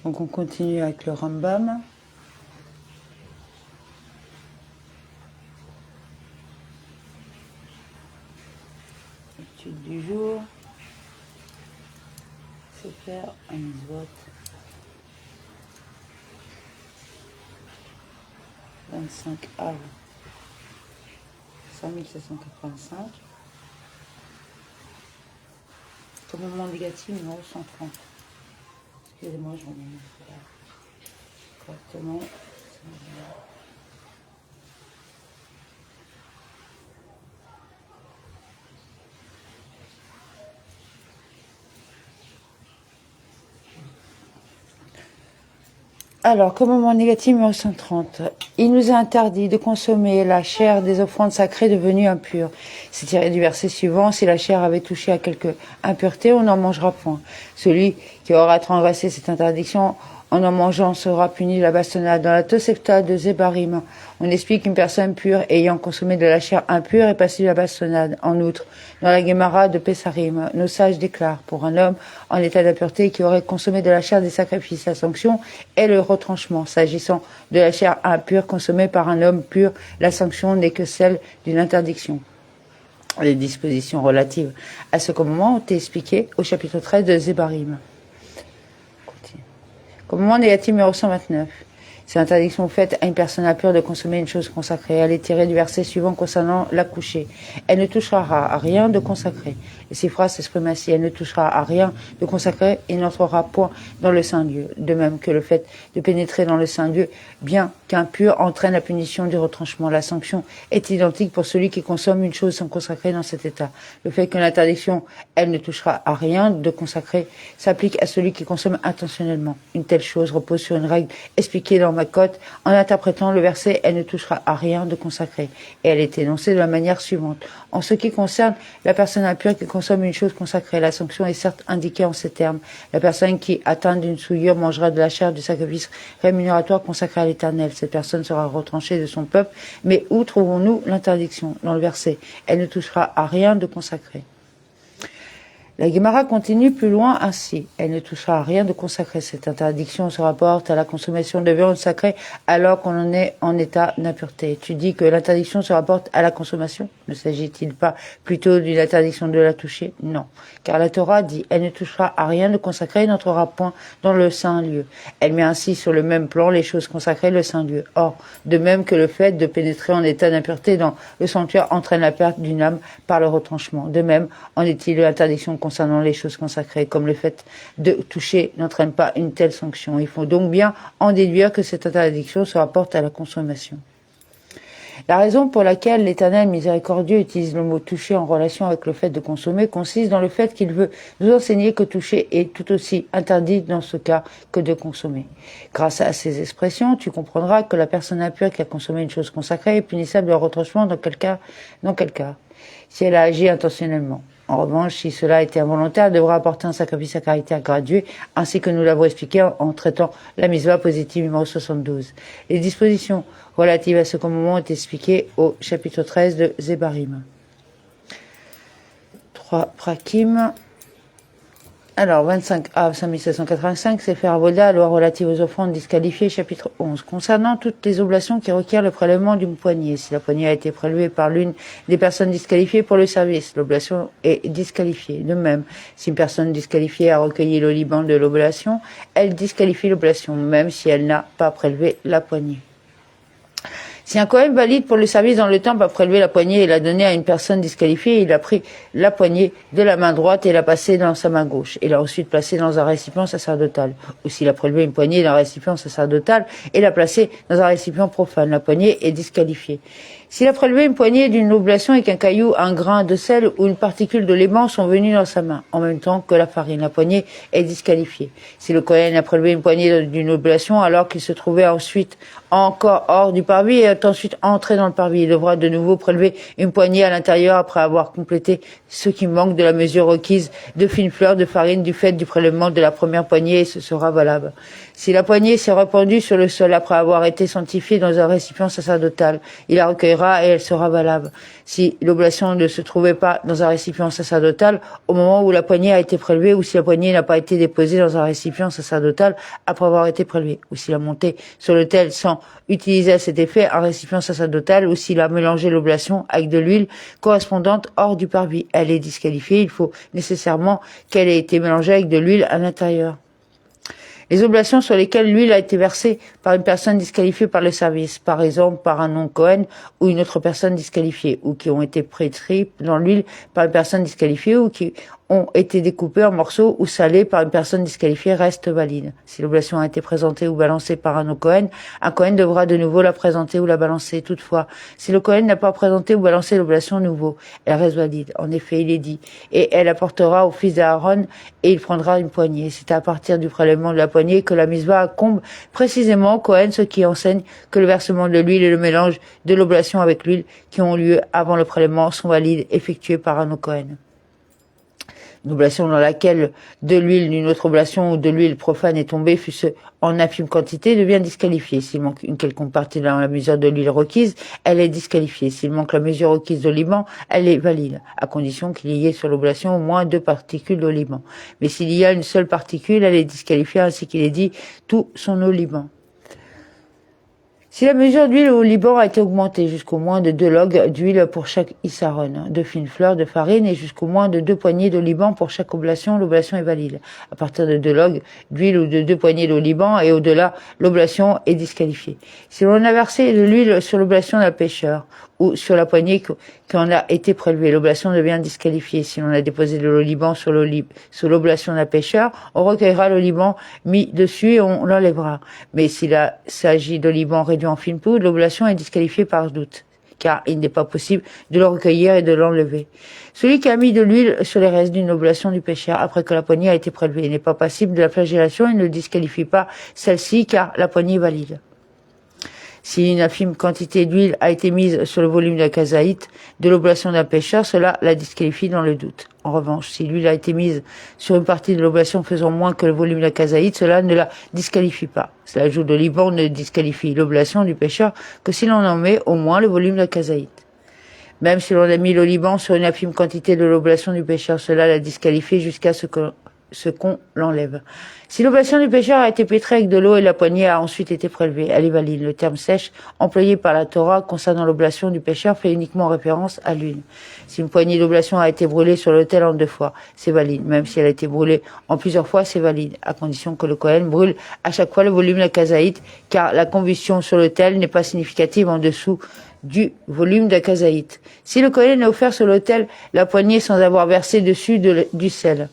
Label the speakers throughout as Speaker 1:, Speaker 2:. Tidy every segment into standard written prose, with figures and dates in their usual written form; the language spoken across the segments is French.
Speaker 1: Donc on continue avec le Rambam. Étude du jour. C'est faire un mitzvot. 25 av 5785. Commandement négatif numéro 130. Excusez-moi, je remets correctement. Alors, commandement négatif numéro 130. Il nous est interdit de consommer la chair des offrandes sacrées devenues impures. C'est tiré du verset suivant. Si la chair avait touché à quelque impureté, on n'en mangera point. Celui qui aura transgressé cette interdiction en mangeant sera puni de la bastonnade. Dans la Tosefta de Zebarim, on explique qu'une personne pure ayant consommé de la chair impure est passible de la bastonnade. En outre, dans la Gemara de Pesarim, nos sages déclarent pour un homme en état d'impureté qui aurait consommé de la chair des sacrifices, la sanction est le retranchement. S'agissant de la chair impure consommée par un homme pur, la sanction n'est que celle d'une interdiction. Les dispositions relatives à ce commandement ont été expliquées au chapitre 13 de Zebarim. Commandement négatif numéro 129. C'est l'interdiction faite à une personne impure de consommer une chose consacrée. Elle est tirée du verset suivant concernant la couchée. Elle ne touchera à rien de consacré. Et ces phrases s'expriment ainsi. Elle ne touchera à rien de consacré et n'entrera point dans le saint lieu. De même que le fait de pénétrer dans le saint lieu, bien qu'impur, entraîne la punition du retranchement. La sanction est identique pour celui qui consomme une chose sans consacré dans cet état. Le fait que l'interdiction, elle ne touchera à rien de consacré, s'applique à celui qui consomme intentionnellement. Une telle chose repose sur une règle expliquée dans Makot en interprétant le verset « Elle ne touchera à rien de consacré ». Et elle est énoncée de la manière suivante. En ce qui concerne la personne impure qui consomme une chose consacrée, la sanction est certes indiquée en ces termes. La personne qui, atteinte d'une souillure, mangera de la chair du sacrifice rémunératoire consacré à l'Éternel. Cette personne sera retranchée de son peuple. Mais où trouvons-nous l'interdiction? Dans le verset « Elle ne touchera à rien de consacré ». La Gemara continue plus loin ainsi. Elle ne touchera à rien de consacré. Cette interdiction se rapporte à la consommation de viande sacrée alors qu'on en est en état d'impureté. Tu dis que l'interdiction se rapporte à la consommation? Ne s'agit-il pas plutôt d'une interdiction de la toucher? Non. Car la Torah dit, elle ne touchera à rien de consacré et n'entrera point dans le saint lieu. Elle met ainsi sur le même plan les choses consacrées, le saint lieu. Or, de même que le fait de pénétrer en état d'impureté dans le sanctuaire entraîne la perte d'une âme par le retranchement. De même, en est-il de l'interdiction concernant les choses consacrées, comme le fait de toucher n'entraîne pas une telle sanction. Il faut donc bien en déduire que cette interdiction se rapporte à la consommation. La raison pour laquelle l'Éternel miséricordieux utilise le mot toucher en relation avec le fait de consommer consiste dans le fait qu'il veut nous enseigner que toucher est tout aussi interdit dans ce cas que de consommer. Grâce à ces expressions, tu comprendras que la personne impure qui a consommé une chose consacrée est punissable de retranchement dans quel cas? Si elle a agi intentionnellement. En revanche, si cela a été involontaire, elle devra apporter un sacrifice à caractère gradué, ainsi que nous l'avons expliqué en traitant la mitzvah positive numéro 72. Les dispositions relatives à ce commandement ont été expliquées au chapitre 13 de Zebarim. 3 prakim. Alors, 25 av 5785, c'est faire avoda, loi relative aux offrandes disqualifiées, chapitre 11. Concernant toutes les oblations qui requièrent le prélèvement d'une poignée, si la poignée a été prélevée par l'une des personnes disqualifiées pour le service, l'oblation est disqualifiée. De même, si une personne disqualifiée a recueilli le liban de l'oblation, elle disqualifie l'oblation, même si elle n'a pas prélevé la poignée. Si un Kohen valide pour le service dans le temple a prélevé la poignée et l'a donnée à une personne disqualifiée, il a pris la poignée de la main droite et l'a passée dans sa main gauche. Et l'a ensuite placée dans un récipient sacerdotal. Ou s'il a prélevé une poignée d'un récipient sacerdotal et l'a placée dans un récipient profane, la poignée est disqualifiée. S'il a prélevé une poignée d'une oblation et qu'un caillou, un grain de sel ou une particule de laiban sont venus dans sa main, en même temps que la farine, la poignée est disqualifiée. Si le Kohen a prélevé une poignée d'une oblation alors qu'il se trouvait ensuite encore hors du parvis et est ensuite entré dans le parvis. Il devra de nouveau prélever une poignée à l'intérieur après avoir complété ce qui manque de la mesure requise de fines fleurs de farine du fait du prélèvement de la première poignée et ce sera valable. Si la poignée s'est répandue sur le sol après avoir été sanctifiée dans un récipient sacerdotal, il la recueillera et elle sera valable. Si l'oblation ne se trouvait pas dans un récipient sacerdotal au moment où la poignée a été prélevée ou si la poignée n'a pas été déposée dans un récipient sacerdotal après avoir été prélevée ou s'il a monté sur l'autel sans utiliser à cet effet un récipient sacerdotal ou s'il a mélangé l'oblation avec de l'huile correspondante hors du parvis, elle est disqualifiée. Il faut nécessairement qu'elle ait été mélangée avec de l'huile à l'intérieur. Les oblations sur lesquelles l'huile a été versée par une personne disqualifiée par le service, par exemple par un non-Cohen ou une autre personne disqualifiée, ou qui ont été pétries dans l'huile par une personne disqualifiée ou qui ont été découpées en morceaux ou salées par une personne disqualifiée restent valides. Si l'oblation a été présentée ou balancée par un non-Cohen, un Cohen devra de nouveau la présenter ou la balancer. Toutefois, si le Cohen n'a pas présenté ou balancé l'oblation nouveau, elle reste valide. En effet, il est dit, et elle apportera au fils d'Aaron et il prendra une poignée. C'est à partir du prélèvement de la poignée que la misva incombe précisément au Cohen, ce qui enseigne que le versement de l'huile et le mélange de l'oblation avec l'huile qui ont lieu avant le prélèvement sont valides, effectués par un non-Cohen. Une oblation dans laquelle de l'huile d'une autre oblation ou de l'huile profane est tombée, fût-ce en infime quantité, devient disqualifiée. S'il manque une quelconque partie dans la mesure de l'huile requise, elle est disqualifiée. S'il manque la mesure requise d'oliban, elle est valide, à condition qu'il y ait sur l'oblation au moins 2 particules d'oliban. Mais s'il y a une seule particule, elle est disqualifiée ainsi qu'il est dit tout son oliban. Si la mesure d'huile au Liban a été augmentée jusqu'au moins de 2 logs d'huile pour chaque issaron, 2 fines fleurs de farine et jusqu'au moins de 2 poignées de Liban pour chaque oblation, l'oblation est valide. À partir de 2 logs d'huile ou de 2 poignées de Liban et au-delà, l'oblation est disqualifiée. Si l'on a versé de l'huile sur l'oblation d'un pêcheur ou sur la poignée qui en a été prélevée, l'oblation devient disqualifiée. Si l'on a déposé de l'oliban sur l'oblation d'un pêcheur, on recueillera l'oliban mis dessus et on l'enlèvera. Mais s'il s'agit d'oliban réduit en fine poudre, l'oblation est disqualifiée par doute, car il n'est pas possible de le recueillir et de l'enlever. Celui qui a mis de l'huile sur les restes d'une oblation du pêcheur après que la poignée a été prélevée n'est pas passible de la flagellation et ne disqualifie pas celle-ci car la poignée est valide. Si une infime quantité d'huile a été mise sur le volume de la kazaïte de l'oblation d'un pêcheur, cela la disqualifie dans le doute. En revanche, si l'huile a été mise sur une partie de l'oblation faisant moins que le volume de la kazaïte, cela ne la disqualifie pas. L'ajout de Liban ne disqualifie l'oblation du pêcheur que si l'on en met au moins le volume de la kazaïte. Même si l'on a mis le Liban sur une infime quantité de l'oblation du pêcheur, cela la disqualifie jusqu'à ce qu'on l'enlève. Si l'oblation du pêcheur a été pétrée avec de l'eau et la poignée a ensuite été prélevée, elle est valide. Le terme sèche employé par la Torah concernant l'oblation du pêcheur fait uniquement référence à l'huile. Si une poignée d'oblation a été brûlée sur l'autel en 2 fois, c'est valide. Même si elle a été brûlée en plusieurs fois, c'est valide, à condition que le Kohen brûle à chaque fois le volume de la kazaïte, car la combustion sur l'autel n'est pas significative en dessous du volume de la kazaïte. Si le Kohen a offert sur l'autel la poignée sans avoir versé dessus du sel,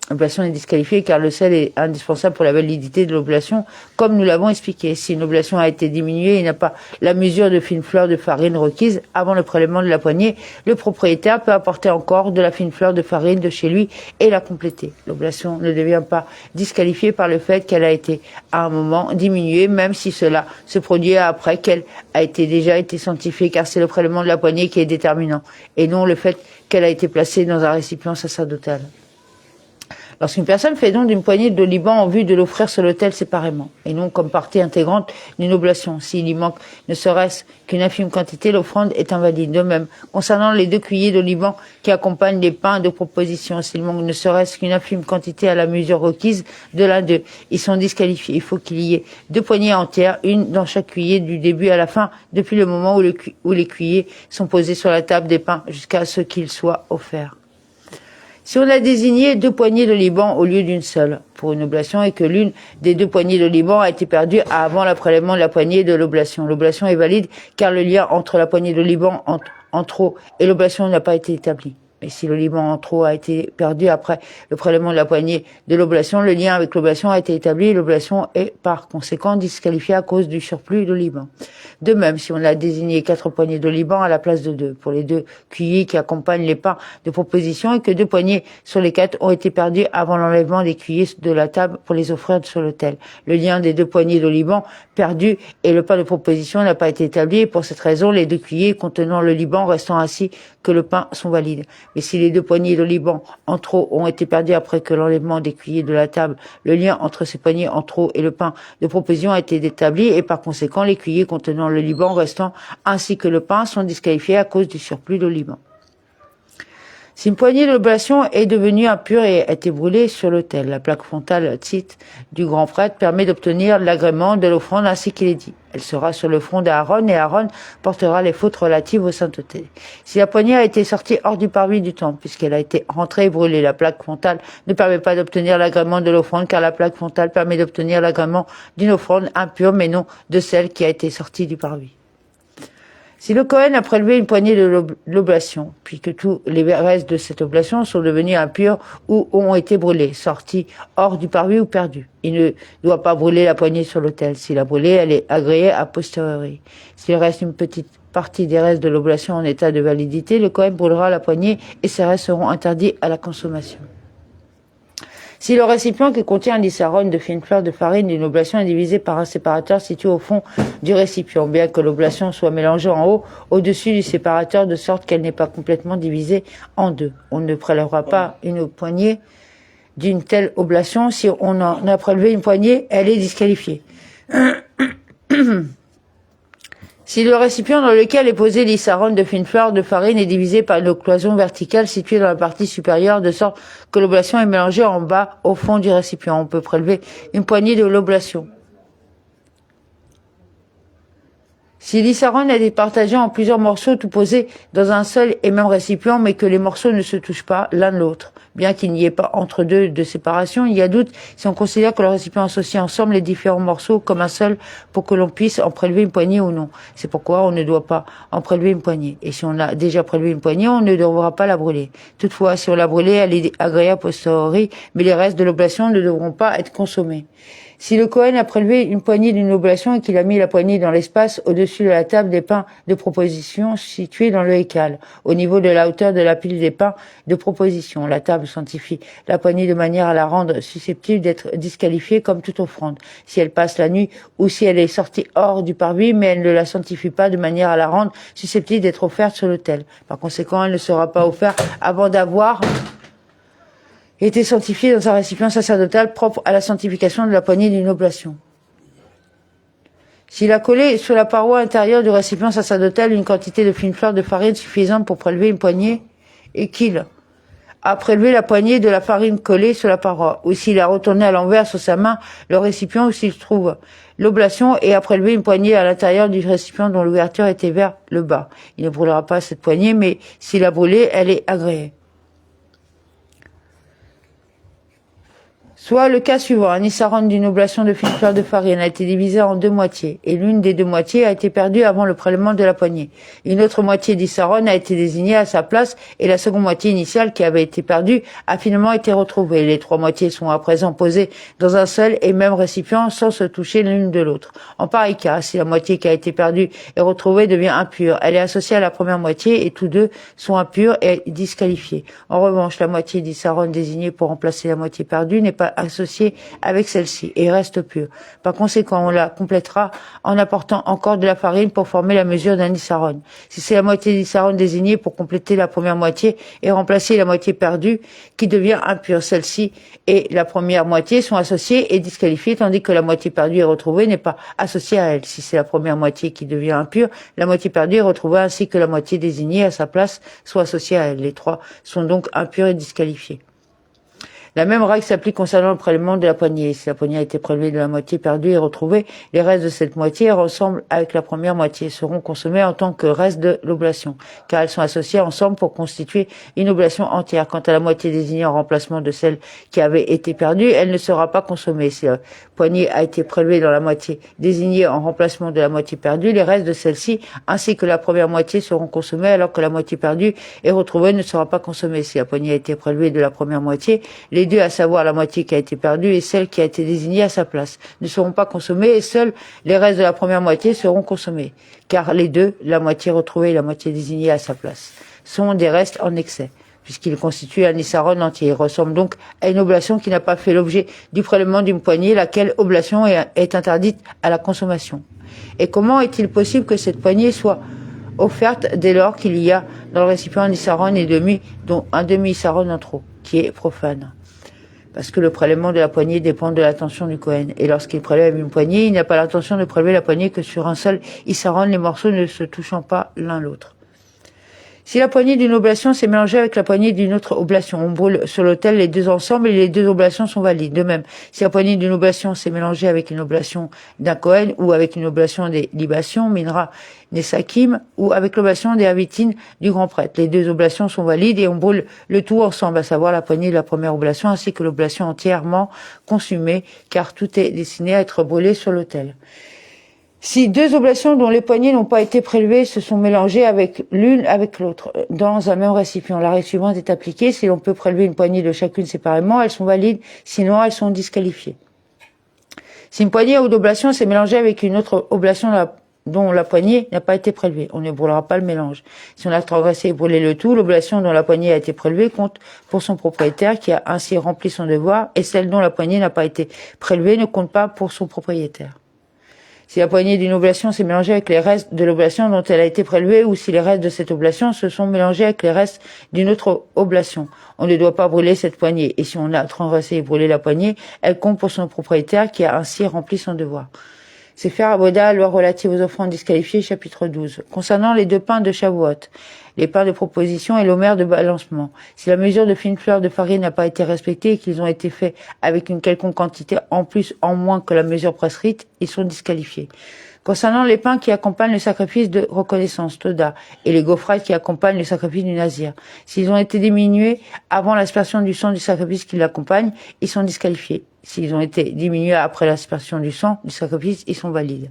Speaker 1: l'oblation est disqualifiée car le sel est indispensable pour la validité de l'oblation, comme nous l'avons expliqué. Si une oblation a été diminuée et n'a pas la mesure de fine fleur de farine requise avant le prélèvement de la poignée, le propriétaire peut apporter encore de la fine fleur de farine de chez lui et la compléter. L'oblation ne devient pas disqualifiée par le fait qu'elle a été à un moment diminuée, même si cela se produit après qu'elle a déjà été sanctifiée, car c'est le prélèvement de la poignée qui est déterminant, et non le fait qu'elle a été placée dans un récipient sacerdotal. Lorsqu'une personne fait don d'une poignée de Liban en vue de l'offrir sur l'autel séparément, et non comme partie intégrante d'une oblation, s'il y manque ne serait-ce qu'une infime quantité, l'offrande est invalide. De même, concernant les 2 cuillers de Liban qui accompagnent les pains de proposition, s'il manque ne serait-ce qu'une infime quantité à la mesure requise de l'un d'eux, ils sont disqualifiés. Il faut qu'il y ait 2 poignées entières, une dans chaque cuiller du début à la fin, depuis le moment où les cuillers sont posés sur la table des pains jusqu'à ce qu'ils soient offerts. Si on a désigné 2 poignées de Liban au lieu d'une seule pour une oblation et que l'une des 2 poignées de Liban a été perdue avant le prélèvement de la poignée de l'oblation est valide car le lien entre la poignée de Liban en trop et l'oblation n'a pas été établi. Et si le liban en trop a été perdu après le prélèvement de la poignée de l'oblation, le lien avec l'oblation a été établi et l'oblation est par conséquent disqualifiée à cause du surplus de liban. De même, si on a désigné 4 poignées de liban à la place de 2, pour les 2 cuillers qui accompagnent les pains de proposition et que 2 poignées sur les 4 ont été perdues avant l'enlèvement des cuillers de la table pour les offrir sur l'autel. Le lien des 2 poignées de liban perdues et le pain de proposition n'a pas été établi et pour cette raison, les 2 cuillers contenant le liban restant ainsi que le pain sont valides. Mais si les 2 poignées de liban en trop ont été perdues après que l'enlèvement des cuillers de la table, le lien entre ces poignées en trop et le pain de proposition a été établi et par conséquent les cuillers contenant le liban restant ainsi que le pain sont disqualifiés à cause du surplus de liban. Si une poignée de l'oblation est devenue impure et a été brûlée sur l'autel, la plaque frontale tzit du grand prêtre permet d'obtenir l'agrément de l'offrande ainsi qu'il est dit. Elle sera sur le front d'Aaron et Aaron portera les fautes relatives au sainteté. Si la poignée a été sortie hors du parvis du temple, puisqu'elle a été rentrée et brûlée, la plaque frontale ne permet pas d'obtenir l'agrément de l'offrande car la plaque frontale permet d'obtenir l'agrément d'une offrande impure mais non de celle qui a été sortie du parvis. Si le Kohen a prélevé une poignée de l'oblation, puis que tous les restes de cette oblation sont devenus impurs ou ont été brûlés, sortis hors du parvis ou perdus, il ne doit pas brûler la poignée sur l'autel. S'il a brûlé, elle est agréée a posteriori. S'il reste une petite partie des restes de l'oblation en état de validité, le Kohen brûlera la poignée et ces restes seront interdits à la consommation. Si le récipient qui contient un lisarone de fine fleur de farine d'une oblation est divisé par un séparateur situé au fond du récipient, bien que l'oblation soit mélangée en haut, au-dessus du séparateur, de sorte qu'elle n'est pas complètement divisée en deux. On ne prélèvera pas une poignée d'une telle oblation. Si on en a prélevé une poignée, elle est disqualifiée. Si le récipient dans lequel est posé l'isarone de fine fleur de farine est divisé par une cloison verticale située dans la partie supérieure, de sorte que l'oblation est mélangée en bas au fond du récipient, on peut prélever une poignée de l'oblation. Si l'isarone a été partagé en plusieurs morceaux tout posés dans un seul et même récipient, mais que les morceaux ne se touchent pas l'un de l'autre, bien qu'il n'y ait pas entre deux de séparation, il y a doute si on considère que le récipient associe ensemble les différents morceaux comme un seul pour que l'on puisse en prélever une poignée ou non. C'est pourquoi on ne doit pas en prélever une poignée. Et si on a déjà prélevé une poignée, on ne devra pas la brûler. Toutefois, si on l'a brûlée, elle est agréée a posteriori, mais les restes de l'oblation ne devront pas être consommés. Si le Kohen a prélevé une poignée d'une oblation et qu'il a mis la poignée dans l'espace au-dessus de la table des pains de proposition située dans le hécal, au niveau de la hauteur de la pile des pains de proposition, la table sanctifie la poignée de manière à la rendre susceptible d'être disqualifiée comme toute offrande, si elle passe la nuit ou si elle est sortie hors du parvis, mais elle ne la sanctifie pas de manière à la rendre susceptible d'être offerte sur l'autel. Par conséquent, elle ne sera pas offerte avant d'avoir été sanctifié dans un récipient sacerdotal propre à la sanctification de la poignée d'une oblation. S'il a collé sur la paroi intérieure du récipient sacerdotal une quantité de fine fleur de farine suffisante pour prélever une poignée, et qu'il a prélevé la poignée de la farine collée sur la paroi, ou s'il a retourné à l'envers sur sa main le récipient où s'il trouve l'oblation et a prélevé une poignée à l'intérieur du récipient dont l'ouverture était vers le bas. Il ne brûlera pas cette poignée, mais s'il a brûlé, elle est agréée. Soit le cas suivant, un isarone d'une oblation de fine fleur de farine a été divisé en deux moitiés, et l'une des deux moitiés a été perdue avant le prélèvement de la poignée. Une autre moitié d'isarone a été désignée à sa place, et la seconde moitié initiale qui avait été perdue a finalement été retrouvée. Les trois moitiés sont à présent posées dans un seul et même récipient sans se toucher l'une de l'autre. En pareil cas, si la moitié qui a été perdue et retrouvée devient impure, elle est associée à la première moitié et tous deux sont impurs et disqualifiés. En revanche, la moitié d'isarone désignée pour remplacer la moitié perdue n'est pas associée avec celle-ci et reste pure. Par conséquent, on la complétera en apportant encore de la farine pour former la mesure d'un isarone. Si c'est la moitié d'isarone désignée pour compléter la première moitié et remplacer la moitié perdue qui devient impure, celle-ci et la première moitié sont associées et disqualifiées, tandis que la moitié perdue et retrouvée n'est pas associée à elle. Si c'est la première moitié qui devient impure, la moitié perdue est retrouvée ainsi que la moitié désignée à sa place soit associée à elle. Les trois sont donc impurs et disqualifiés. La même règle s'applique concernant le prélèvement de la poignée. Si la poignée a été prélevée de la moitié perdue et retrouvée, les restes de cette moitié ressemblent avec la première moitié et seront consommés en tant que reste de l'oblation, car elles sont associées ensemble pour constituer une oblation entière. Quant à la moitié désignée en remplacement de celle qui avait été perdue, elle ne sera pas consommée. Si la poignée a été prélevée dans la moitié désignée en remplacement de la moitié perdue, les restes de celle-ci ainsi que la première moitié seront consommés, alors que la moitié perdue et retrouvée ne sera pas consommée. Si la poignée a été prélevée de la première moitié, les deux, à savoir la moitié qui a été perdue et celle qui a été désignée à sa place, ne seront pas consommés et seuls les restes de la première moitié seront consommés, car les deux, la moitié retrouvée et la moitié désignée à sa place, sont des restes en excès, puisqu'ils constituent un isaron entier. Ils ressemblent donc à une oblation qui n'a pas fait l'objet du prélèvement d'une poignée, laquelle oblation est interdite à la consommation. Et comment est-il possible que cette poignée soit offerte dès lors qu'il y a dans le récipient un isaron et demi, dont un demi-isaron en trop, qui est profane? Parce que le prélèvement de la poignée dépend de l'attention du Kohen. Et lorsqu'il prélève une poignée, il n'a pas l'intention de prélever la poignée que sur un seul isaron, les morceaux ne se touchant pas l'un l'autre. Si la poignée d'une oblation s'est mélangée avec la poignée d'une autre oblation, on brûle sur l'autel les deux ensemble et les deux oblations sont valides. De même, si la poignée d'une oblation s'est mélangée avec une oblation d'un Kohen ou avec une oblation des libations, Minra, Nesakim, ou avec l'oblation des Havitines du grand prêtre, les deux oblations sont valides et on brûle le tout ensemble, à savoir la poignée de la première oblation ainsi que l'oblation entièrement consumée, car tout est destiné à être brûlé sur l'autel. Si deux oblations dont les poignées n'ont pas été prélevées se sont mélangées avec l'une avec l'autre dans un même récipient, la règle suivante est appliquée. Si l'on peut prélever une poignée de chacune séparément, elles sont valides, sinon elles sont disqualifiées. Si une poignée ou d'oblation s'est mélangée avec une autre oblation dont la poignée n'a pas été prélevée, on ne brûlera pas le mélange. Si on a transgressé et brûlé le tout, l'oblation dont la poignée a été prélevée compte pour son propriétaire qui a ainsi rempli son devoir, et celle dont la poignée n'a pas été prélevée ne compte pas pour son propriétaire. Si la poignée d'une oblation s'est mélangée avec les restes de l'oblation dont elle a été prélevée ou si les restes de cette oblation se sont mélangés avec les restes d'une autre oblation, on ne doit pas brûler cette poignée. Et si on a transgressé et brûlé la poignée, elle compte pour son propriétaire qui a ainsi rempli son devoir. C'est faire Aboda, loi relative aux offrandes disqualifiées, chapitre 12. Concernant les deux pains de Shavuot, les pains de proposition et l'homère de balancement. Si la mesure de fine fleur de farine n'a pas été respectée et qu'ils ont été faits avec une quelconque quantité en plus, en moins que la mesure prescrite, ils sont disqualifiés. Concernant les pains qui accompagnent le sacrifice de reconnaissance, Toda, et les gaufrettes qui accompagnent le sacrifice du Nazir, s'ils ont été diminués avant l'aspersion du sang du sacrifice qui l'accompagne, ils sont disqualifiés. S'ils ont été diminués après l'aspersion du sang du sacrifice, ils sont valides.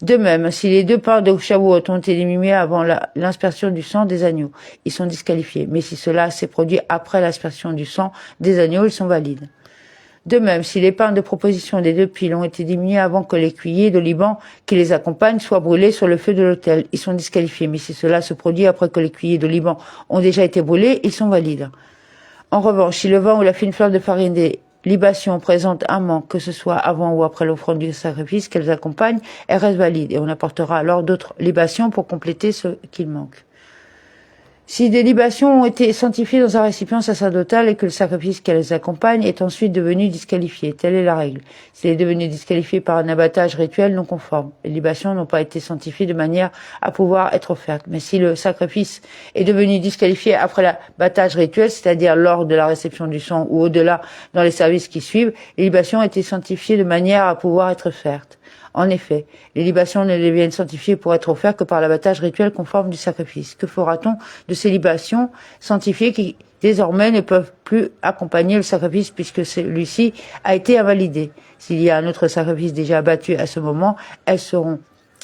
Speaker 1: De même, si les deux pains de Shavuot ont été diminués avant l'aspersion du sang des agneaux, ils sont disqualifiés. Mais si cela s'est produit après l'aspersion du sang des agneaux, ils sont valides. De même, si les pains de proposition des deux piles ont été diminués avant que les cuillers de Liban qui les accompagnent soient brûlés sur le feu de l'autel, ils sont disqualifiés. Mais si cela se produit après que les cuillers de Liban ont déjà été brûlés, ils sont valides. En revanche, si le vin ou la fine fleur de farine des libations présentent un manque, que ce soit avant ou après l'offrande du sacrifice qu'elles accompagnent, elles restent valides et on apportera alors d'autres libations pour compléter ce qu'il manque. Si des libations ont été sanctifiées dans un récipient sacerdotal et que le sacrifice qu'elles accompagnent est ensuite devenu disqualifié, telle est la règle. S'il est devenu disqualifié par un abattage rituel non conforme, les libations n'ont pas été sanctifiées de manière à pouvoir être offertes. Mais si le sacrifice est devenu disqualifié après l'abattage rituel, c'est-à-dire lors de la réception du sang ou au-delà dans les services qui suivent, les libations ont été sanctifiées de manière à pouvoir être offertes. En effet, les libations ne deviennent sanctifiées pour être offertes que par l'abattage rituel conforme du sacrifice. Que fera-t-on de ces libations sanctifiées qui, désormais, ne peuvent plus accompagner le sacrifice puisque celui-ci a été invalidé? S'il y a un autre sacrifice déjà abattu à ce moment, elles seront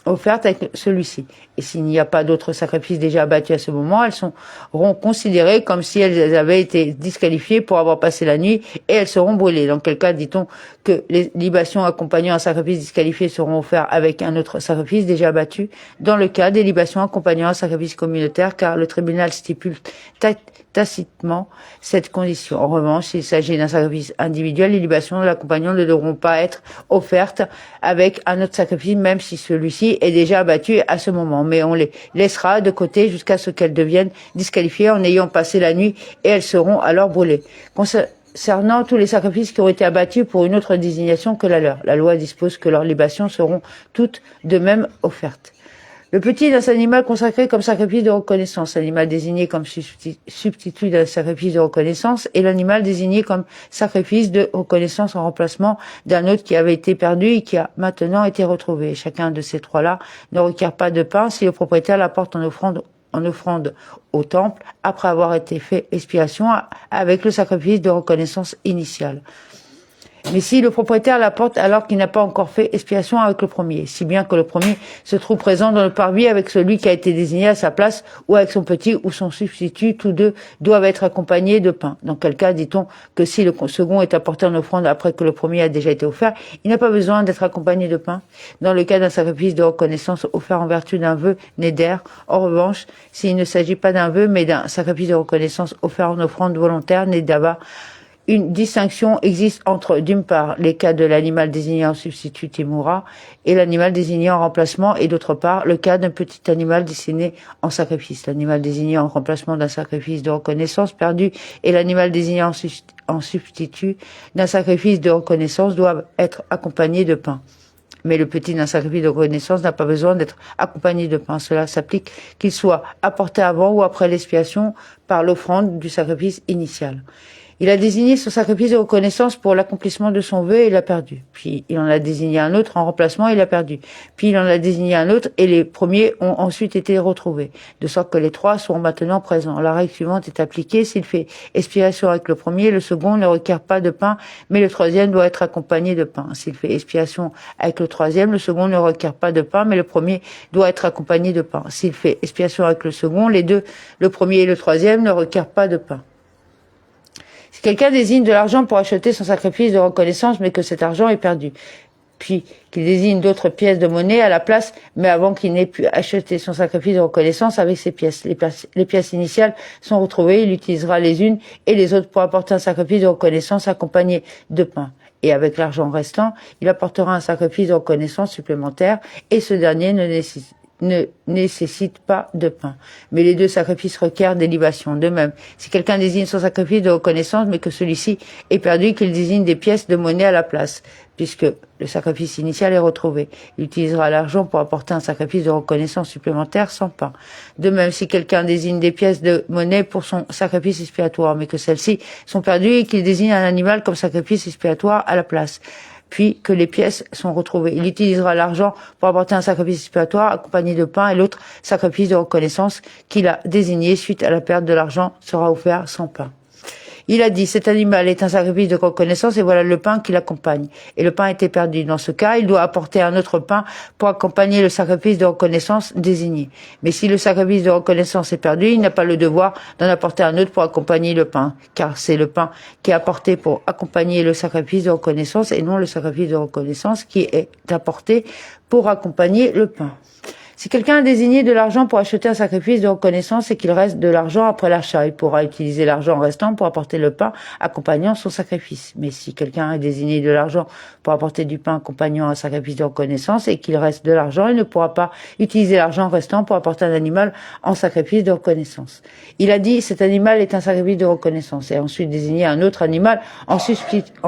Speaker 1: offertes avec celui-ci. Et s'il n'y a pas d'autres sacrifices déjà abattus à ce moment, elles seront considérées comme si elles avaient été disqualifiées pour avoir passé la nuit et elles seront brûlées. Dans quel cas dit-on que les libations accompagnant un sacrifice disqualifié seront offertes avec un autre sacrifice déjà abattu? Dans le cas des libations accompagnant un sacrifice communautaire, car le tribunal stipule tacitement cette condition. En revanche, s'il s'agit d'un sacrifice individuel, les libations de l'accompagnant ne devront pas être offertes avec un autre sacrifice, même si celui-ci est déjà abattu à ce moment. Mais on les laissera de côté jusqu'à ce qu'elles deviennent disqualifiées en ayant passé la nuit et elles seront alors brûlées. Concernant tous les sacrifices qui ont été abattus pour une autre désignation que la leur, la loi dispose que leurs libations seront toutes de même offertes. Le petit d'un animal consacré comme sacrifice de reconnaissance, l'animal désigné comme substitut d'un sacrifice de reconnaissance et l'animal désigné comme sacrifice de reconnaissance en remplacement d'un autre qui avait été perdu et qui a maintenant été retrouvé. Chacun de ces trois-là ne requiert pas de pain si le propriétaire l'apporte en offrande au temple après avoir été fait expiation avec le sacrifice de reconnaissance initial. Mais si le propriétaire l'apporte alors qu'il n'a pas encore fait expiation avec le premier, si bien que le premier se trouve présent dans le parvis avec celui qui a été désigné à sa place ou avec son petit ou son substitut, tous deux doivent être accompagnés de pain. Dans quel cas dit-on que si le second est apporté en offrande après que le premier a déjà été offert, il n'a pas besoin d'être accompagné de pain? Dans le cas d'un sacrifice de reconnaissance offert en vertu d'un vœu néder, en revanche, s'il ne s'agit pas d'un vœu mais d'un sacrifice de reconnaissance offert en offrande volontaire nédava, une distinction existe entre, d'une part, les cas de l'animal désigné en substitut Timura et l'animal désigné en remplacement, et d'autre part, le cas d'un petit animal désigné en sacrifice. L'animal désigné en remplacement d'un sacrifice de reconnaissance perdu et l'animal désigné en substitut d'un sacrifice de reconnaissance doivent être accompagnés de pain. Mais le petit d'un sacrifice de reconnaissance n'a pas besoin d'être accompagné de pain. Cela s'applique qu'il soit apporté avant ou après l'expiation par l'offrande du sacrifice initial. Il a désigné son sacrifice de reconnaissance pour l'accomplissement de son vœu et l'a perdu. Puis il en a désigné un autre en remplacement et l'a perdu. Puis il en a désigné un autre et les premiers ont ensuite été retrouvés. De sorte que les trois sont maintenant présents. La règle suivante est appliquée. S'il fait expiation avec le premier, le second ne requiert pas de pain, mais le troisième doit être accompagné de pain. S'il fait expiation avec le troisième, le second ne requiert pas de pain, mais le premier doit être accompagné de pain. S'il fait expiation avec le second, les deux, le premier et le troisième, ne requièrent pas de pain. Si quelqu'un désigne de l'argent pour acheter son sacrifice de reconnaissance, mais que cet argent est perdu, puis qu'il désigne d'autres pièces de monnaie à la place, mais avant qu'il n'ait pu acheter son sacrifice de reconnaissance avec ces pièces. Les pièces initiales sont retrouvées, il utilisera les unes et les autres pour apporter un sacrifice de reconnaissance accompagné de pain. Et avec l'argent restant, il apportera un sacrifice de reconnaissance supplémentaire, et ce dernier ne nécessite pas de pain. Mais les deux sacrifices requièrent des libations. De même, si quelqu'un désigne son sacrifice de reconnaissance, mais que celui-ci est perdu, qu'il désigne des pièces de monnaie à la place, puisque le sacrifice initial est retrouvé. Il utilisera l'argent pour apporter un sacrifice de reconnaissance supplémentaire sans pain. De même, si quelqu'un désigne des pièces de monnaie pour son sacrifice expiatoire, mais que celles-ci sont perdues et qu'il désigne un animal comme sacrifice expiatoire à la place, puis que les pièces sont retrouvées. Il utilisera l'argent pour apporter un sacrifice expiatoire accompagné de pain et l'autre sacrifice de reconnaissance qu'il a désigné suite à la perte de l'argent sera offert sans pain. Il a dit, cet animal est un sacrifice de reconnaissance et voilà le pain qui l'accompagne. Et le pain était perdu. Dans ce cas, il doit apporter un autre pain pour accompagner le sacrifice de reconnaissance désigné. Mais si le sacrifice de reconnaissance est perdu, il n'a pas le devoir d'en apporter un autre pour accompagner le pain, car c'est le pain qui est apporté pour accompagner le sacrifice de reconnaissance et non le sacrifice de reconnaissance qui est apporté pour accompagner le pain. Si quelqu'un a désigné de l'argent pour acheter un sacrifice de reconnaissance et qu'il reste de l'argent après l'achat, il pourra utiliser l'argent restant pour apporter le pain accompagnant son sacrifice. Mais si quelqu'un a désigné de l'argent pour apporter du pain accompagnant un sacrifice de reconnaissance et qu'il reste de l'argent, il ne pourra pas utiliser l'argent restant pour apporter un animal en sacrifice de reconnaissance. Il a dit, cet animal est un sacrifice de reconnaissance et a ensuite désigné un autre animal en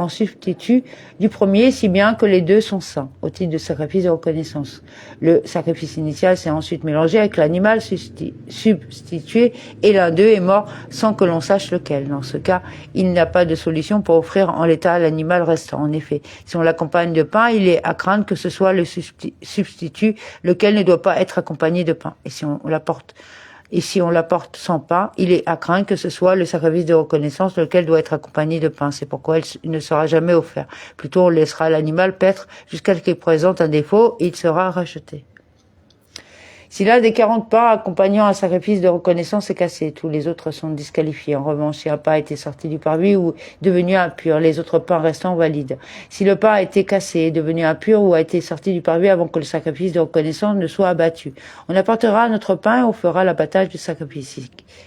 Speaker 1: substitut du premier, si bien que les deux sont saints au titre de sacrifice de reconnaissance. Le sacrifice initial s'est ensuite mélangé avec l'animal substitué et l'un d'eux est mort sans que l'on sache lequel. Dans ce cas, il n'y a pas de solution pour offrir en l'état l'animal restant. En effet, si on l'accompagne de pain, il est à craindre que ce soit le substitut, lequel ne doit pas être accompagné de pain. Et si on l'apporte sans pain, il est à craindre que ce soit le sacrifice de reconnaissance, lequel doit être accompagné de pain. C'est pourquoi il ne sera jamais offert. Plutôt, on laissera l'animal paître jusqu'à ce qu'il présente un défaut et il sera racheté. Si l'un des 40 pains accompagnant un sacrifice de reconnaissance est cassé, tous les autres sont disqualifiés. En revanche, si un pain a été sorti du parvis ou devenu impur, les autres pains restants valides. Si le pain a été cassé, est devenu impur ou a été sorti du parvis avant que le sacrifice de reconnaissance ne soit abattu, on apportera notre pain et on fera l'abattage du sacrifice.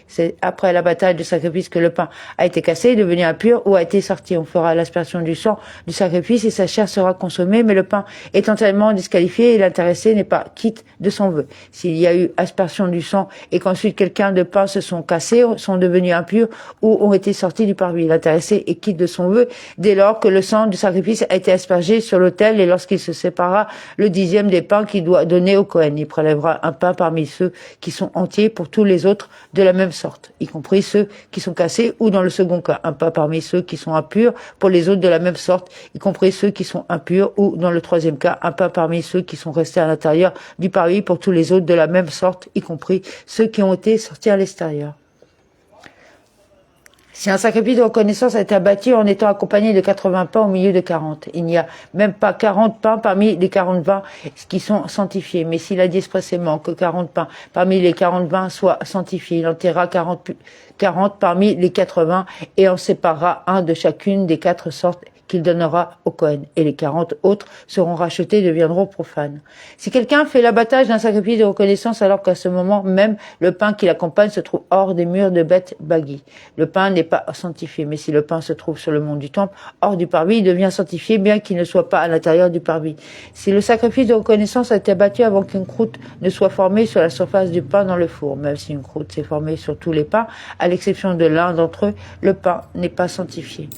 Speaker 1: C'est après l'abattage du sacrifice que le pain a été cassé, est devenu impur ou a été sorti. On fera l'aspersion du sang du sacrifice et sa chair sera consommée, mais le pain étant tellement disqualifié, l'intéressé n'est pas quitte de son vœu. s'il y a eu aspersion du sang et qu'ensuite quelqu'un de pain se sont cassés, sont devenus impurs ou ont été sortis du parvis. L'intéressé est quitte de son vœu dès lors que le sang du sacrifice a été aspergé sur l'autel et lorsqu'il se sépara le 10e des pains qu'il doit donner au Cohen. Il prélèvera un pain parmi ceux qui sont entiers pour tous les autres de la même sorte, y compris ceux qui sont cassés ou dans le second cas, un pain parmi ceux qui sont impurs pour les autres de la même sorte, y compris ceux qui sont impurs ou dans le troisième cas, un pain parmi ceux qui sont restés à l'intérieur du parvis pour tous les autres de la même sorte, y compris ceux qui ont été sortis à l'extérieur. Si un sacrifice de reconnaissance a été abattu en étant accompagné de 80 pains au milieu de 40, il n'y a même pas 40 pains parmi les 40 pains qui sont sanctifiés. Mais s'il a dit expressément que 40 pains parmi les 40 pains soient sanctifiés, il en tirera 40 parmi les 80 et en séparera un de chacune des 4 sortes qu'il donnera au Cohen, et les 40 autres seront rachetés et deviendront profanes. Si quelqu'un fait l'abattage d'un sacrifice de reconnaissance alors qu'à ce moment même le pain qui l'accompagne se trouve hors des murs de Beth Bagui, le pain n'est pas sanctifié, mais si le pain se trouve sur le mont du temple, hors du parvis, il devient sanctifié bien qu'il ne soit pas à l'intérieur du parvis. Si le sacrifice de reconnaissance a été abattu avant qu'une croûte ne soit formée sur la surface du pain dans le four, même si une croûte s'est formée sur tous les pains, à l'exception de l'un d'entre eux, le pain n'est pas sanctifié.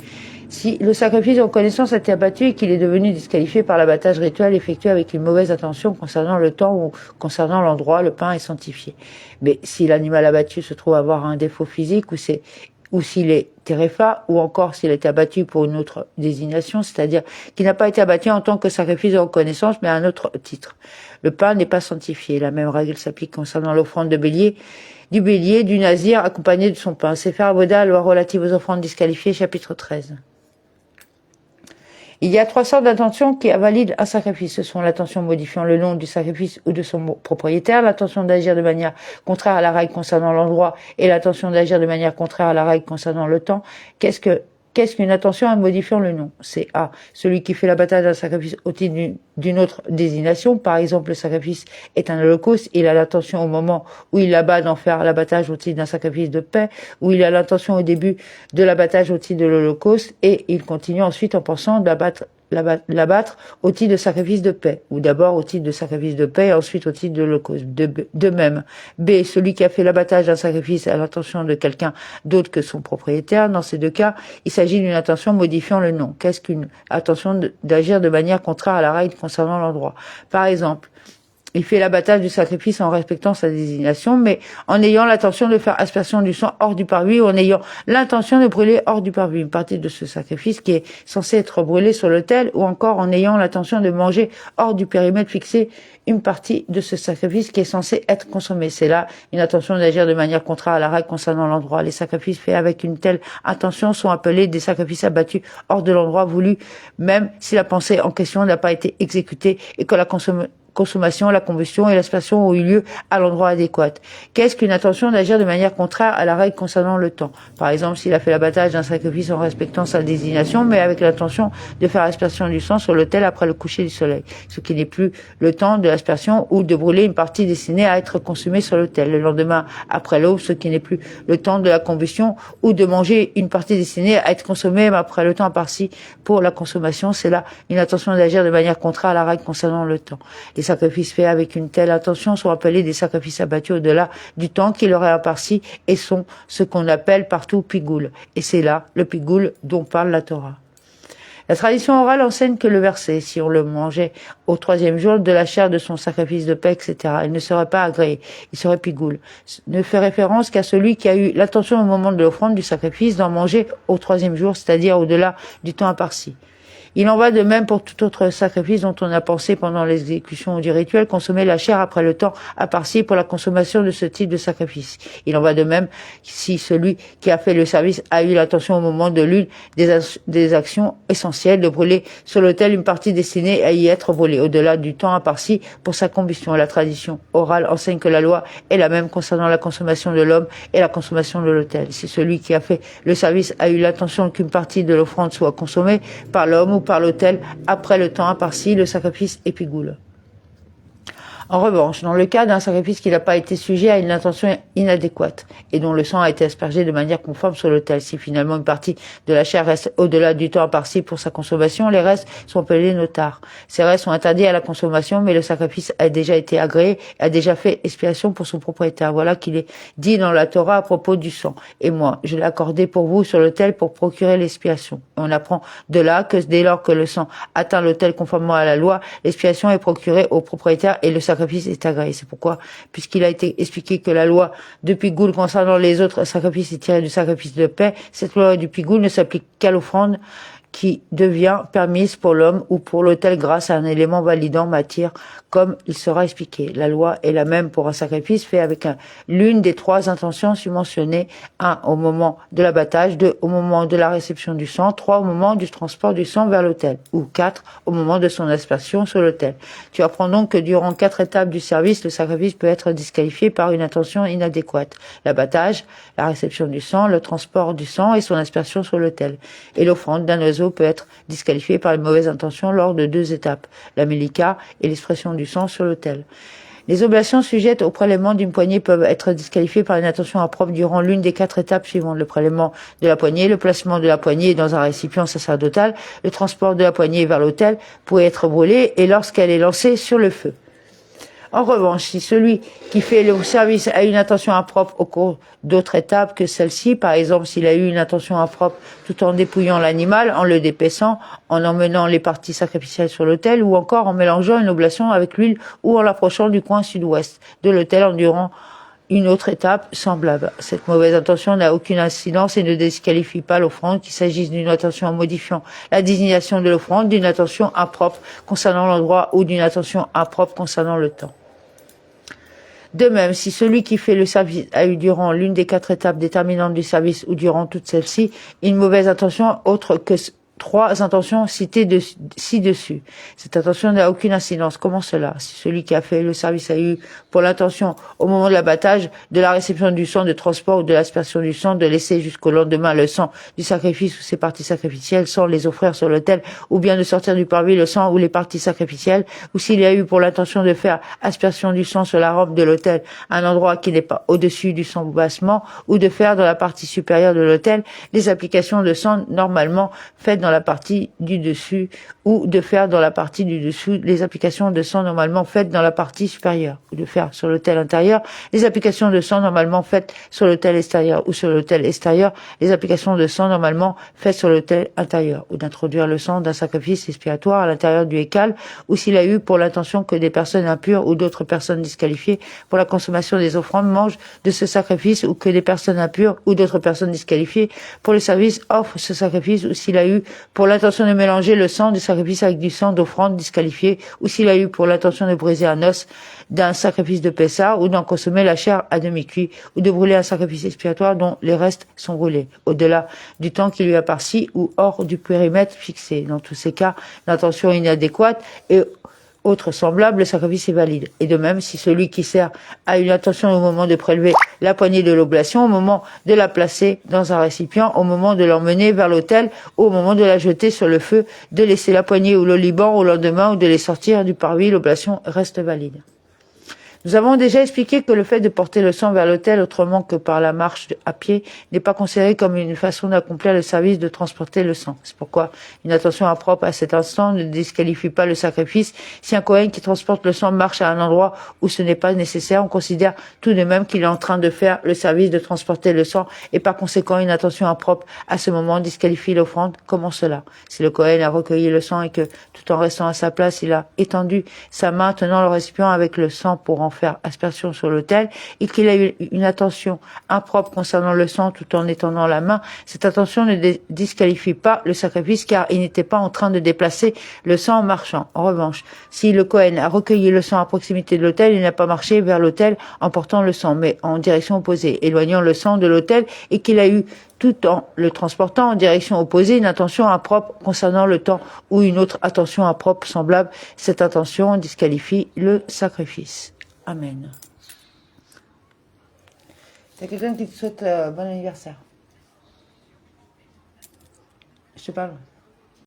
Speaker 1: Si le sacrifice de reconnaissance a été abattu et qu'il est devenu disqualifié par l'abattage rituel effectué avec une mauvaise intention concernant le temps ou concernant l'endroit, le pain est sanctifié. Mais si l'animal abattu se trouve avoir un défaut physique ou s'il est téréfa, ou encore s'il a été abattu pour une autre désignation, c'est-à-dire qu'il n'a pas été abattu en tant que sacrifice de reconnaissance, mais à un autre titre. Le pain n'est pas sanctifié. La même règle s'applique concernant l'offrande de bélier, du nazir accompagné de son pain. Sefer Avoda, loi relative aux offrandes disqualifiées, chapitre 13. Il y a 3 sortes d'intentions qui valident un sacrifice. Ce sont l'intention modifiant le nom du sacrifice ou de son propriétaire, l'intention d'agir de manière contraire à la règle concernant l'endroit et l'intention d'agir de manière contraire à la règle concernant le temps. Qu'est-ce qu'une intention en modifiant le nom? C'est A. Celui qui fait l'abattage d'un sacrifice au titre d'une autre désignation. Par exemple, le sacrifice est un holocauste. Il a l'intention au moment où il l'abat d'en faire l'abattage au titre d'un sacrifice de paix, ou il a l'intention au début de l'abattage au titre de l'holocauste, et il continue ensuite en pensant l'abattre au titre de sacrifice de paix, ou d'abord au titre de sacrifice de paix et ensuite au titre de l'holocauste. De même, B, celui qui a fait l'abattage d'un sacrifice à l'intention de quelqu'un d'autre que son propriétaire. Dans ces 2 cas, il s'agit d'une intention modifiant le nom. Qu'est-ce qu'une intention d'agir de manière contraire à la règle concernant l'endroit? Par exemple, il fait l'abattage du sacrifice en respectant sa désignation, mais en ayant l'intention de faire aspersion du sang hors du parvis ou en ayant l'intention de brûler hors du parvis une partie de ce sacrifice qui est censé être brûlé sur l'autel, ou encore en ayant l'intention de manger hors du périmètre fixé une partie de ce sacrifice qui est censé être consommé. C'est là une intention d'agir de manière contraire à la règle concernant l'endroit. Les sacrifices faits avec une telle intention sont appelés des sacrifices abattus hors de l'endroit voulu, même si la pensée en question n'a pas été exécutée et que la consommation, la combustion et l'aspersion ont eu lieu à l'endroit adéquat. Qu'est-ce qu'une intention d'agir de manière contraire à la règle concernant le temps? Par exemple, s'il a fait l'abattage d'un sacrifice en respectant sa désignation, mais avec l'intention de faire aspersion du sang sur l'autel après le coucher du soleil, ce qui n'est plus le temps de l'aspersion, ou de brûler une partie destinée à être consumée sur l'autel le lendemain après l'aube, ce qui n'est plus le temps de la combustion, ou de manger une partie destinée à être consommée après le temps imparti pour la consommation. C'est là une intention d'agir de manière contraire à la règle concernant le temps. Les sacrifices faits avec une telle intention sont appelés des sacrifices abattus au-delà du temps qui leur est imparti et sont ce qu'on appelle partout pigoul. Et c'est là le pigoul dont parle la Torah. La tradition orale enseigne que le verset, si on le mangeait au 3e jour de la chair de son sacrifice de paix, etc., il ne serait pas agréé, il serait pigoul, ne fait référence qu'à celui qui a eu l'intention au moment de l'offrande du sacrifice d'en manger au 3e jour, c'est-à-dire au-delà du temps imparti. Il en va de même pour tout autre sacrifice dont on a pensé pendant l'exécution du rituel consommer la chair après le temps imparti pour la consommation de ce type de sacrifice. Il en va de même si celui qui a fait le service a eu l'intention au moment de l'une des actions essentielles de brûler sur l'autel une partie destinée à y être brûlée au-delà du temps imparti pour sa combustion. La tradition orale enseigne que la loi est la même concernant la consommation de l'homme et la consommation de l'autel. Si celui qui a fait le service a eu l'intention qu'une partie de l'offrande soit consommée par l'homme ou par l'autel après le temps imparti, le sacrifice est pigoul. En revanche, dans le cas d'un sacrifice qui n'a pas été sujet à une intention inadéquate et dont le sang a été aspergé de manière conforme sur l'autel, si finalement une partie de la chair reste au-delà du temps imparti pour sa consommation, les restes sont appelés notares. Ces restes sont interdits à la consommation, mais le sacrifice a déjà été agréé et a déjà fait expiation pour son propriétaire. Voilà qu'il est dit dans la Torah à propos du sang. Et moi, je l'ai accordé pour vous sur l'autel pour procurer l'expiation. On apprend de là que dès lors que le sang atteint l'autel conformément à la loi, l'expiation est procurée au propriétaire et le sacrifice est agréé. C'est pourquoi, puisqu'il a été expliqué que la loi du Pigoul concernant les autres sacrifices est tirée du sacrifice de paix, cette loi du Pigoul ne s'applique qu'à l'offrande qui devient permise pour l'homme ou pour l'autel grâce à un élément validant matière, comme il sera expliqué. La loi est la même pour un sacrifice fait avec l'une des trois intentions submentionnées, 1 au moment de l'abattage, 2 au moment de la réception du sang, 3 au moment du transport du sang vers l'autel, ou 4 au moment de son aspersion sur l'autel. Tu apprends donc que durant 4 étapes du service, le sacrifice peut être disqualifié par une intention inadéquate. L'abattage, la réception du sang, le transport du sang et son aspersion sur l'autel. Et l'offrande d'un oiseau peut être disqualifié par une mauvaise intention lors de 2 étapes, la mélika et l'expression du sang sur l'autel. Les oblations sujettes au prélèvement d'une poignée peuvent être disqualifiées par une intention impropre durant l'une des 4 étapes suivantes: le prélèvement de la poignée, le placement de la poignée dans un récipient sacerdotal, le transport de la poignée vers l'autel pour être brûlée et lorsqu'elle est lancée sur le feu. En revanche, si celui qui fait le service a une intention impropre au cours d'autres étapes que celle-ci, par exemple s'il a eu une intention impropre tout en dépouillant l'animal, en le dépaissant, en emmenant les parties sacrificielles sur l'autel, ou encore en mélangeant une oblation avec l'huile ou en l'approchant du coin sud-ouest de l'autel en durant une autre étape semblable. Cette mauvaise intention n'a aucune incidence et ne disqualifie pas l'offrande, qu'il s'agisse d'une intention modifiant la désignation de l'offrande, d'une intention impropre concernant l'endroit ou d'une intention impropre concernant le temps. De même, si celui qui fait le service a eu durant l'une des 4 étapes déterminantes du service ou durant toute celle-ci une mauvaise intention autre que 3 intentions citées ci-dessus. Cette intention n'a aucune incidence. Comment cela? Si celui qui a fait le service a eu pour l'intention, au moment de l'abattage, de la réception du sang, de transport ou de l'aspersion du sang, de laisser jusqu'au lendemain le sang du sacrifice ou ses parties sacrificielles sans les offrir sur l'autel, ou bien de sortir du parvis le sang ou les parties sacrificielles, ou s'il a eu pour l'intention de faire aspersion du sang sur la robe de l'autel, un endroit qui n'est pas au-dessus du soubassement, ou de faire dans la partie supérieure de l'autel les applications de sang normalement faites dans la partie du dessus, ou de faire dans la partie du dessous les applications de sang normalement faites dans la partie supérieure, ou de faire sur l'autel intérieur les applications de sang normalement faites sur l'autel extérieur, ou sur l'autel extérieur les applications de sang normalement faites sur l'autel intérieur, ou d'introduire le sang d'un sacrifice expiatoire à l'intérieur du hécal, ou s'il a eu pour l'intention que des personnes impures ou d'autres personnes disqualifiées pour la consommation des offrandes mangent de ce sacrifice, ou que des personnes impures ou d'autres personnes disqualifiées pour le service offrent ce sacrifice, ou s'il a eu pour l'intention de mélanger le sang du sacrifice avec du sang d'offrande disqualifié, ou s'il a eu pour l'intention de briser un os d'un sacrifice de Pessah, ou d'en consommer la chair à demi-cuit, ou de brûler un sacrifice expiatoire dont les restes sont brûlés, au-delà du temps qui lui a parti ou hors du périmètre fixé. Dans tous ces cas, l'intention inadéquate et autre semblable, le sacrifice est valide. Et de même, si celui qui sert a une intention au moment de prélever la poignée de l'oblation, au moment de la placer dans un récipient, au moment de l'emmener vers l'autel, ou au moment de la jeter sur le feu, de laisser la poignée ou le liban au lendemain, ou de les sortir du parvis, l'oblation reste valide. Nous avons déjà expliqué que le fait de porter le sang vers l'autel autrement que par la marche à pied n'est pas considéré comme une façon d'accomplir le service de transporter le sang. C'est pourquoi une attention impropre à cet instant ne disqualifie pas le sacrifice. Si un Kohen qui transporte le sang marche à un endroit où ce n'est pas nécessaire, on considère tout de même qu'il est en train de faire le service de transporter le sang et par conséquent une attention impropre à ce moment disqualifie l'offrande. Comment cela? Si le Kohen a recueilli le sang et que tout en restant à sa place, il a étendu sa main tenant le récipient avec le sang pour en faire aspersion sur l'autel et qu'il a eu une attention impropre concernant le sang tout en étendant la main, cette attention ne disqualifie pas le sacrifice car il n'était pas en train de déplacer le sang en marchant. En revanche, si le Kohen a recueilli le sang à proximité de l'autel, il n'a pas marché vers l'autel en portant le sang, mais en direction opposée, éloignant le sang de l'autel et qu'il a eu tout en le transportant en direction opposée, une attention impropre concernant le temps ou une autre attention impropre semblable. Cette attention disqualifie le sacrifice. Amen. Il y a quelqu'un qui te souhaite bon anniversaire. Je te parle.